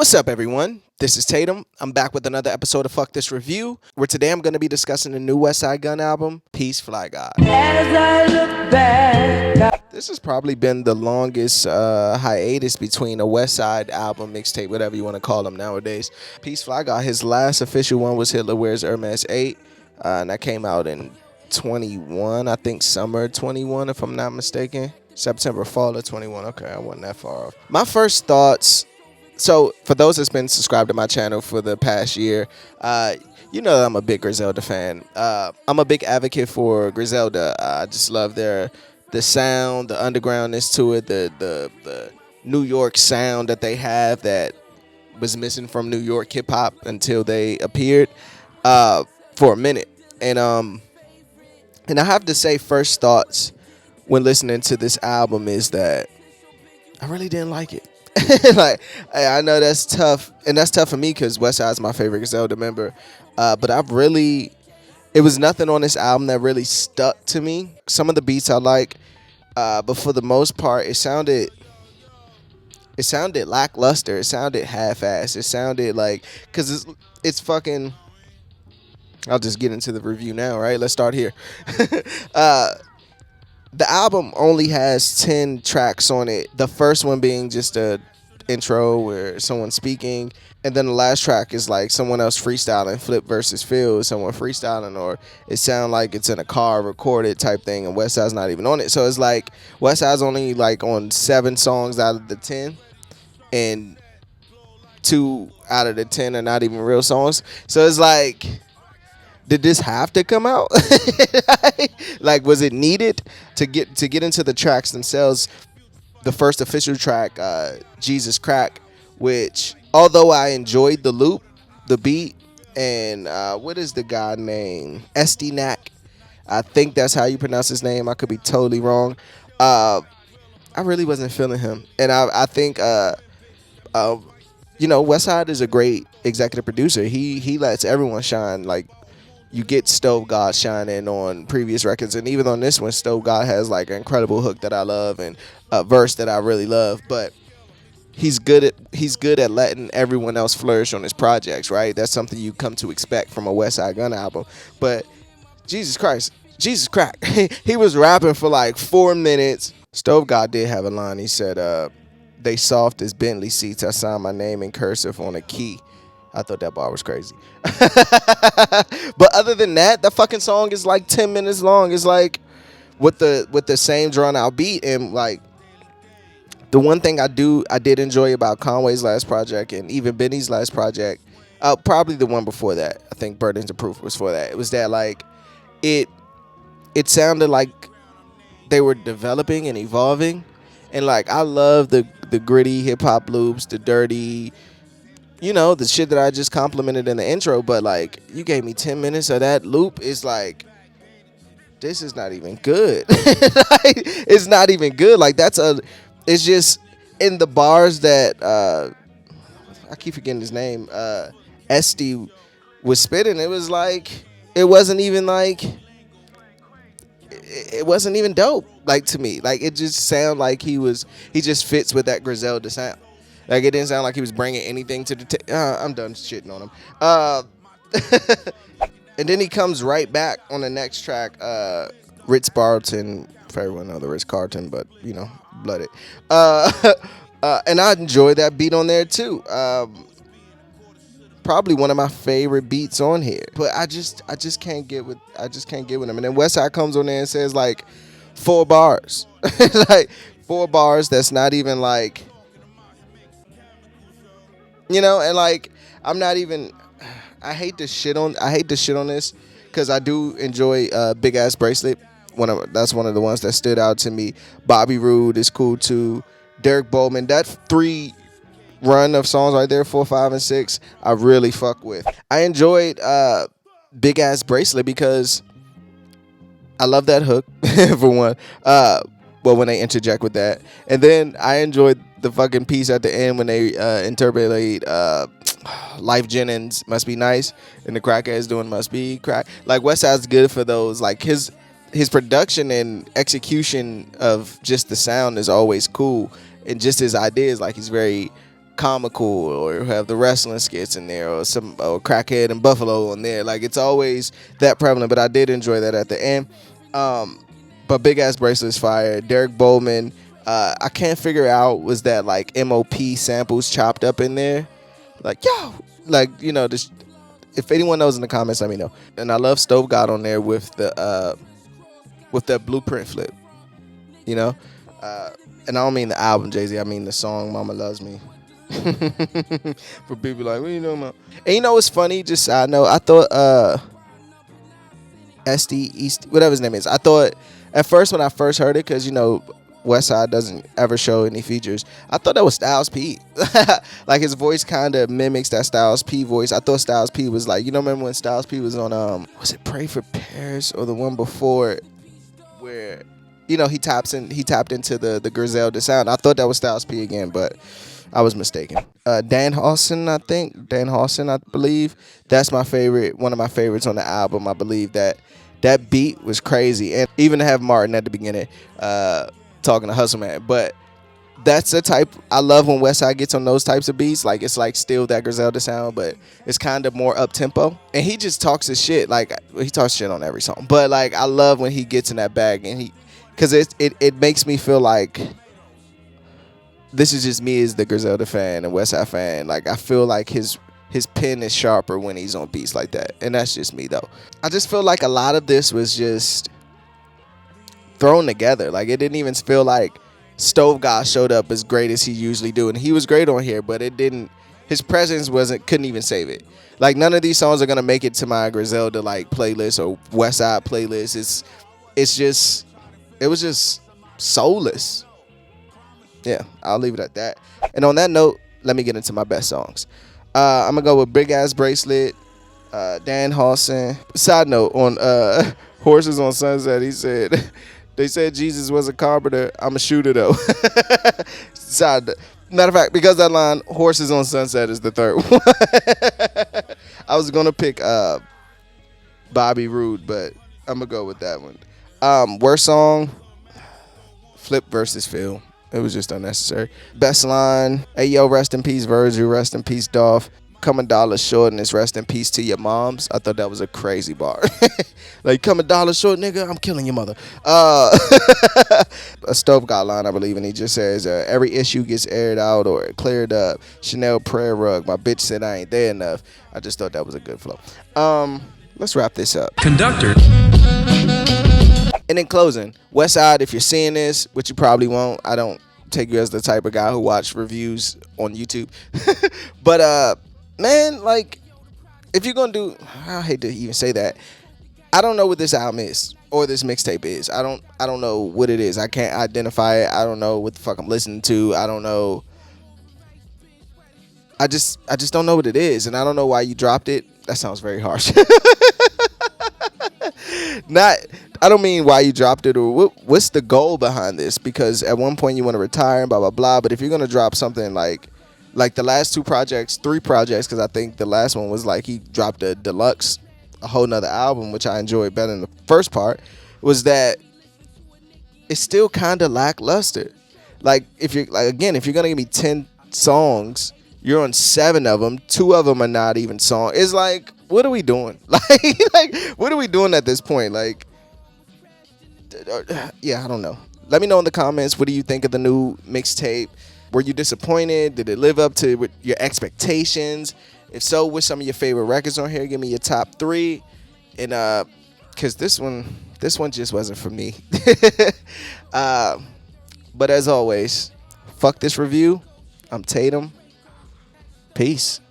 What's up, everyone? This is Tatum. I'm back with another episode of Fuck This Review, where today I'm going to be discussing the new Westside Gunn album, Peace Fly God. As I look back, this has probably been the longest hiatus between a Westside album, mixtape, whatever you want to call them nowadays. Peace Fly God, his last official one was Hitler Wears Hermes 8, and that came out in 21, I think summer 21, if I'm not mistaken. September, fall of 21. Okay, I wasn't that far off. My first thoughts. So, for those that's been subscribed to my channel for the past year, you know that I'm a big Griselda fan. I'm a big advocate for Griselda. I just love the sound, the undergroundness to it, the New York sound that they have that was missing from New York hip hop until they appeared for a minute. And I have to say, first thoughts when listening to this album is that I really didn't like it. Like, I know that's tough, and that's tough for me because Westside's my favorite Griselda member. But it was nothing on this album that really stuck to me. Some of the beats I like, but for the most part, it sounded lackluster. It sounded half-assed. It sounded like, because it's fucking. I'll just get into the review now, right? Let's start here. The album only has 10 tracks on it. The first one being just a intro where someone's speaking, and then the last track is like someone else freestyling, Flip versus Phil, someone freestyling, or it sounds like it's in a car recorded type thing, and Westside's not even on it. So it's like Westside's only like on 7 songs out of the 10, and 2 out of the 10 are not even real songs. So it's like, did this have to come out? Like, was it needed to get into the tracks themselves? The first official track, Jesus Crack, which, although I enjoyed the loop, the beat, and what is the guy name? Knack. I think that's how you pronounce his name. I could be totally wrong. I really wasn't feeling him, and I think Westside is a great executive producer. He lets everyone shine. Like, you get Stove God shining on previous records, and even on this one, Stove God has like an incredible hook that I love and a verse that I really love. But he's good at letting everyone else flourish on his projects, right? That's something you come to expect from a Westside Gunn album. But Jesus Christ, Jesus Crack, he was rapping for like 4 minutes. Stove God did have a line. He said, "They soft as Bentley seats. I signed my name in cursive on a key." I thought that bar was crazy. But other than that, the fucking song is like 10 minutes long. It's like with the same drawn out beat. And like, the one thing I did enjoy about Conway's last project and even Benny's last project, probably the one before that, I think Burdens of Proof was for that. It was that like it sounded like they were developing and evolving. And like, I love the gritty hip hop loops, the dirty, the shit that I just complimented in the intro. But like, you gave me 10 minutes of that loop. Is like, this is not even good. Like, it's not even good. Like, it's just in the bars that I keep forgetting his name, Esty was spitting. It was like, it wasn't even dope, like, to me. Like, it just sounded like he just fits with that Griselda sound. Like, it didn't sound like he was bringing anything to the I'm done shitting on him. And then he comes right back on the next track, Ritz Barton, if everyone know the Ritz Carlton, but, blooded. And I enjoy that beat on there, too. Probably one of my favorite beats on here. But I just can't get with him. And then Westside comes on there and says, like, 4 bars. Like, 4 bars that's not even, like, and like, I'm not even. I hate to shit on this because I do enjoy Big Ass Bracelet. That's one of the ones that stood out to me. Bobby Roode is cool too. Derek Bowman. That 3 run of songs right there, 4, 5, and 6, I really fuck with. I enjoyed Big Ass Bracelet because I love that hook for one. Well, when they interject with that, and then I enjoyed the fucking piece at the end when they interpolate Life Jennings Must Be Nice and the crackheads doing Must Be Crack. Like, Westside's good for those. Like, his production and execution of just the sound is always cool, and just his ideas, like, he's very comical, or have the wrestling skits in there, or some crackhead and Buffalo on there. Like, it's always that prevalent. But I did enjoy that at the end. But Big Ass Bracelet's fire. Derek Bowman. I can't figure out, was that like MOP samples chopped up in there? Like, yo, like, you know, this. If anyone knows in the comments, let me know. And I love Stove God on there with the blueprint flip, you know. And I don't mean the album, Jay-Z. I mean the song "Mama Loves Me." For people like, what you know about? And you know what's funny? Just I know I thought SD East, whatever his name is. I thought at first when I first heard it, because you know Westside doesn't ever show any features, I thought that was Styles P. Like, his voice kind of mimics that Styles P voice. I thought Styles P was like, you know, remember when Styles P was on was it Pray for Paris or the one before it, where, you know, he tapped into the Griselda sound. I thought that was Styles P again, but I was mistaken. Dan Hawson, I believe. That's my favorite, one of my favorites on the album. I believe that beat was crazy. And even to have Martin at the beginning talking to Hustle Man. But that's the type, I love when Westside gets on those types of beats. Like, it's like still that Griselda sound, but it's kind of more up-tempo. And he just talks his shit. Like, he talks shit on every song. But, like, I love when he gets in that bag, and because it makes me feel like this is just me as the Griselda fan and Westside fan. Like, I feel like his pen is sharper when he's on beats like that. And that's just me, though. I just feel like a lot of this was just thrown together. Like, it didn't even feel like Stove God showed up as great as he usually do. And he was great on here, but it didn't, his presence couldn't even save it. Like, none of these songs are going to make it to my Griselda, like, playlist or Westside playlist. It was just soulless. Yeah, I'll leave it at that. And on that note, let me get into my best songs. I'm going to go with Big Ass Bracelet, Dan Hawson. Side note, on Horses on Sunset, he said, they said Jesus was a carpenter. I'm a shooter, though. Side note. Matter of fact, because that line, Horses on Sunset, is the third one. I was going to pick Bobby Roode, but I'm going to go with that one. Worst song, Flip versus Phil. It was just unnecessary. Best line, hey yo, rest in peace Virgil, rest in peace Dolph. Come a dollar short and it's rest in peace to your moms. I thought that was a crazy bar. Like, come a dollar short, nigga, I'm killing your mother. A Stove God line, I believe, and he just says, every issue gets aired out or cleared up. Chanel prayer rug, my bitch said I ain't there enough. I just thought that was a good flow. Let's wrap this up. Conductor. And in closing, Westside, if you're seeing this, which you probably won't, I don't take you as the type of guy who watch reviews on YouTube. But man, like, if you're gonna do, I hate to even say that, I don't know what this album is or this mixtape is. I don't know what it is. I can't identify it. I don't know what the fuck I'm listening to. I don't know. I just don't know what it is, and I don't know why you dropped it. That sounds very harsh. I don't mean why you dropped it or what's the goal behind this, because at one point you want to retire and blah blah blah, but if you're gonna drop something like the last three projects, because I think the last one was like he dropped a deluxe, a whole nother album, which I enjoyed better than the first part, was that it's still kind of lackluster. Like, if you're gonna give me 10 songs, you're on 7 of them, 2 of them are not even songs. It's like, what are we doing? Like what are we doing at this point? Like, yeah, I don't know. Let me know in the comments, what do you think of the new mixtape? Were you disappointed? Did it live up to your expectations? If so, what's some of your favorite records on here? Give me your top 3. And because this one just wasn't for me. But as always, fuck this review. I'm Tatum. Peace.